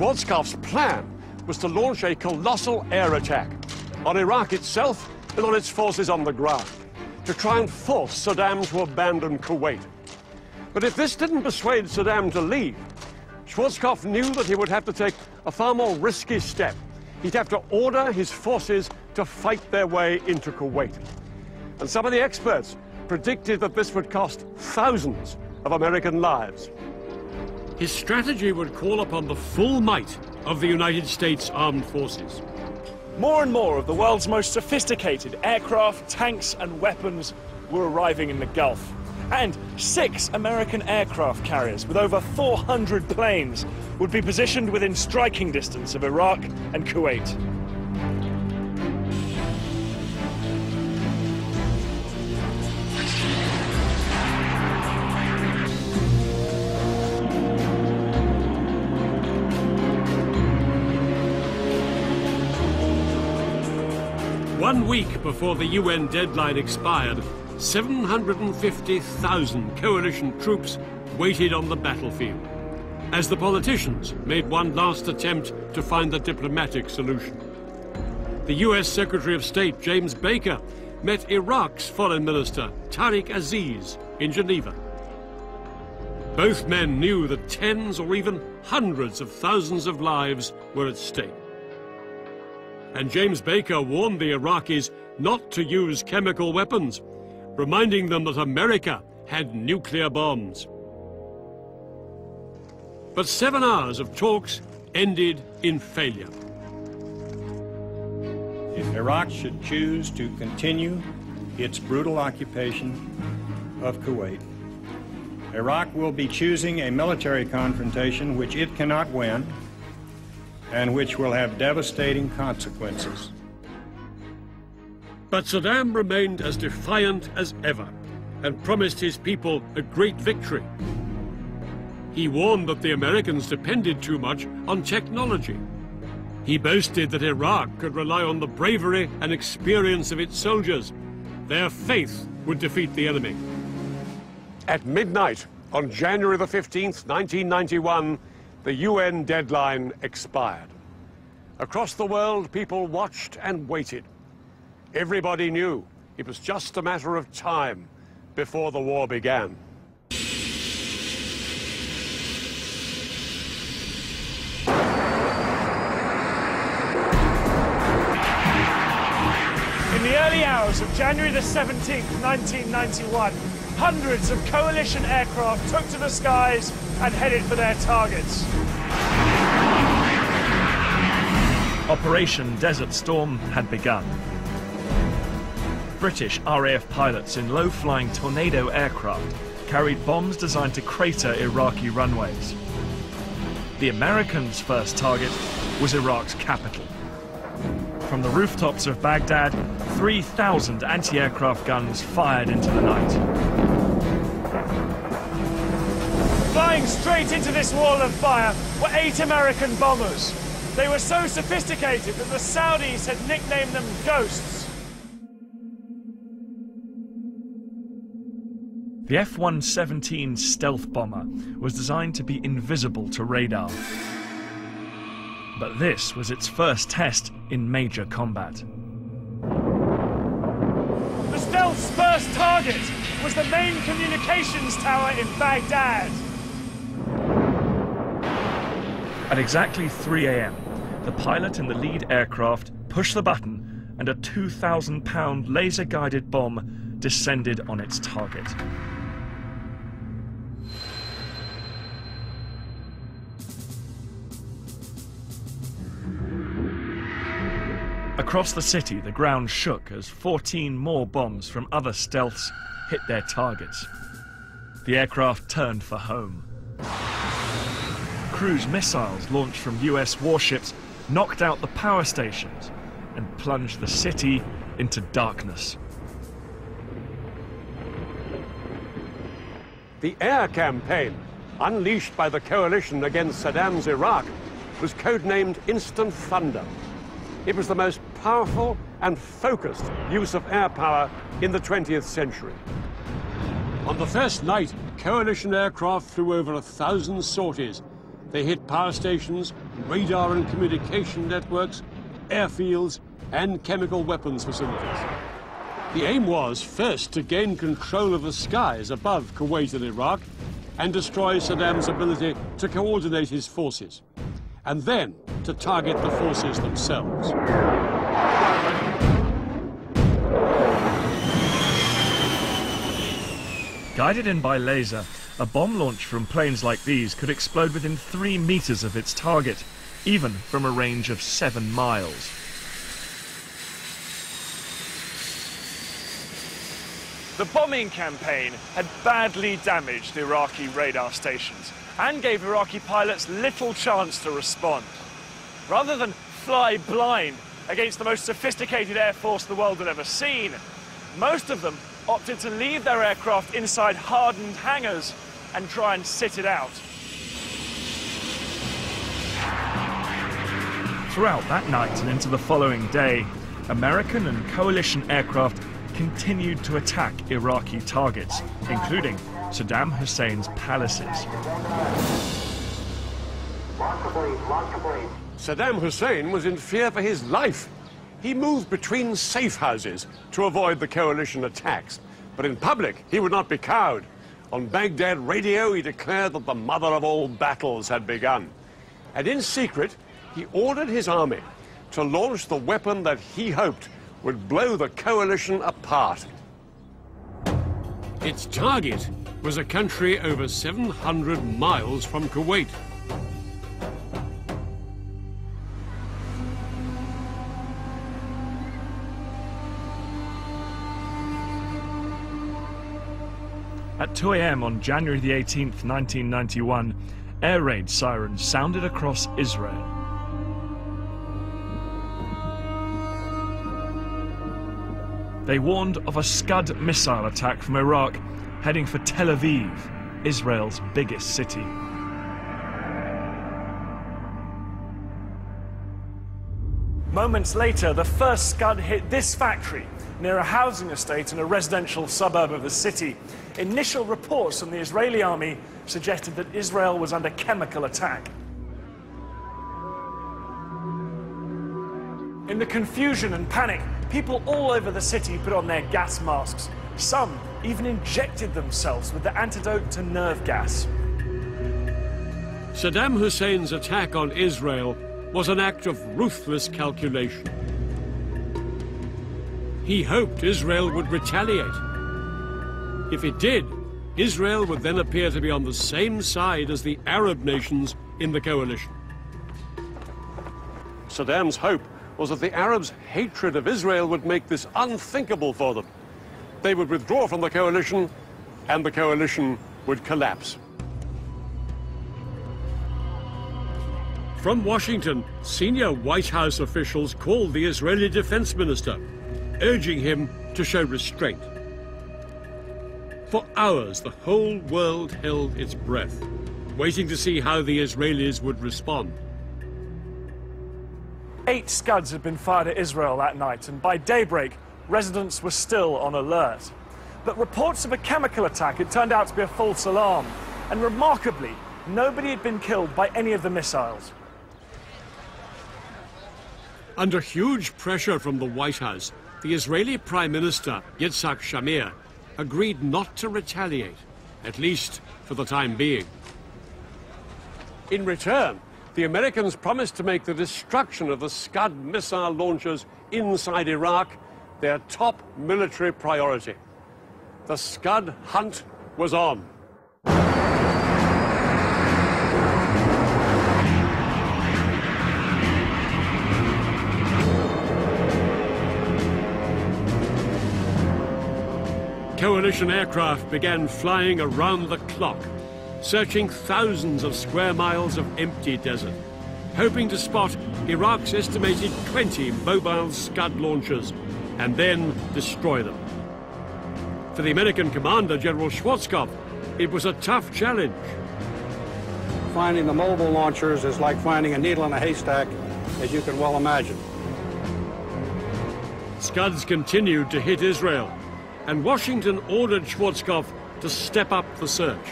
Schwarzkopf's plan was to launch a colossal air attack on Iraq itself and on its forces on the ground, to try and force Saddam to abandon Kuwait. But if this didn't persuade Saddam to leave, Schwarzkopf knew that he would have to take a far more risky step. He'd have to order his forces to fight their way into Kuwait. And some of the experts predicted that this would cost thousands of American lives. His strategy would call upon the full might of the United States Armed Forces. More and more of the world's most sophisticated aircraft, tanks and weapons were arriving in the Gulf. And 6 American aircraft carriers with over 400 planes would be positioned within striking distance of Iraq and Kuwait. One week before the UN deadline expired, 750,000 coalition troops waited on the battlefield, as the politicians made one last attempt to find a diplomatic solution. The US Secretary of State, James Baker, met Iraq's Foreign Minister, Tariq Aziz, in Geneva. Both men knew that tens or even hundreds of thousands of lives were at stake. And James Baker warned the Iraqis not to use chemical weapons, reminding them that America had nuclear bombs. But 7 hours of talks ended in failure. If Iraq should choose to continue its brutal occupation of Kuwait, Iraq will be choosing a military confrontation which it cannot win and which will have devastating consequences. But Saddam remained as defiant as ever and promised his people a great victory. He warned that the Americans depended too much on technology. He boasted that Iraq could rely on the bravery and experience of its soldiers. Their faith would defeat the enemy. At midnight on January the 15th, 1991, the UN deadline expired. Across the world, people watched and waited. Everybody knew it was just a matter of time before the war began. In the early hours of January the 17th, 1991, hundreds of coalition aircraft took to the skies and headed for their targets. Operation Desert Storm had begun. British RAF pilots in low-flying Tornado aircraft carried bombs designed to crater Iraqi runways. The Americans' first target was Iraq's capital. From the rooftops of Baghdad, 3,000 anti-aircraft guns fired into the night. Flying straight into this wall of fire were 8 American bombers. They were so sophisticated that the Saudis had nicknamed them Ghosts. The F-117 stealth bomber was designed to be invisible to radar. But this was its first test in major combat. The stealth's first target was the main communications tower in Baghdad. At exactly 3 a.m., the pilot in the lead aircraft pushed the button and a 2,000-pound laser-guided bomb descended on its target. Across the city, the ground shook as 14 more bombs from other stealths hit their targets. The aircraft turned for home. Cruise missiles launched from US warships knocked out the power stations and plunged the city into darkness. The air campaign, unleashed by the coalition against Saddam's Iraq, was codenamed Instant Thunder. It was the most powerful and focused use of air power in the 20th century. On the first night, coalition aircraft flew over 1,000 sorties, They hit power stations, radar and communication networks, airfields, and chemical weapons facilities. The aim was first to gain control of the skies above Kuwait and Iraq and destroy Saddam's ability to coordinate his forces, and then to target the forces themselves. Guided in by laser, a bomb launch from planes like these could explode within 3 meters of its target, even from a range of 7 miles. The bombing campaign had badly damaged Iraqi radar stations and gave Iraqi pilots little chance to respond. Rather than fly blind against the most sophisticated air force the world had ever seen, most of them opted to leave their aircraft inside hardened hangars and try and sit it out. Throughout that night and into the following day, American and coalition aircraft continued to attack Iraqi targets, including Saddam Hussein's palaces. Saddam Hussein was in fear for his life. He moved between safe houses to avoid the coalition attacks. But in public, he would not be cowed. On Baghdad radio, he declared that the mother of all battles had begun. And in secret, he ordered his army to launch the weapon that he hoped would blow the coalition apart. Its target was a country over 700 miles from Kuwait. At 2 a.m. on January the 18th, 1991, air raid sirens sounded across Israel. They warned of a Scud missile attack from Iraq heading for Tel Aviv, Israel's biggest city. Moments later, the first Scud hit this factory near a housing estate in a residential suburb of the city. Initial reports from the Israeli army suggested that Israel was under chemical attack. In the confusion and panic, people all over the city put on their gas masks. Some even injected themselves with the antidote to nerve gas. Saddam Hussein's attack on Israel was an act of ruthless calculation. He hoped Israel would retaliate. If it did, Israel would then appear to be on the same side as the Arab nations in the coalition. Saddam's hope was that the Arabs' hatred of Israel would make this unthinkable for them. They would withdraw from the coalition, and the coalition would collapse. From Washington, senior White House officials called the Israeli defense minister, urging him to show restraint. For hours, the whole world held its breath, waiting to see how the Israelis would respond. 8 Scuds had been fired at Israel that night, and by daybreak, residents were still on alert. But reports of a chemical attack had turned out to be a false alarm, and remarkably, nobody had been killed by any of the missiles. Under huge pressure from the White House, the Israeli Prime Minister, Yitzhak Shamir, agreed not to retaliate, at least for the time being. In return, the Americans promised to make the destruction of the Scud missile launchers inside Iraq their top military priority. The Scud hunt was on. Coalition aircraft began flying around the clock, searching thousands of square miles of empty desert, hoping to spot Iraq's estimated 20 mobile Scud launchers and then destroy them. For the American commander, General Schwarzkopf, it was a tough challenge. Finding the mobile launchers is like finding a needle in a haystack, as you can well imagine. Scuds continued to hit Israel, and Washington ordered Schwarzkopf to step up the search.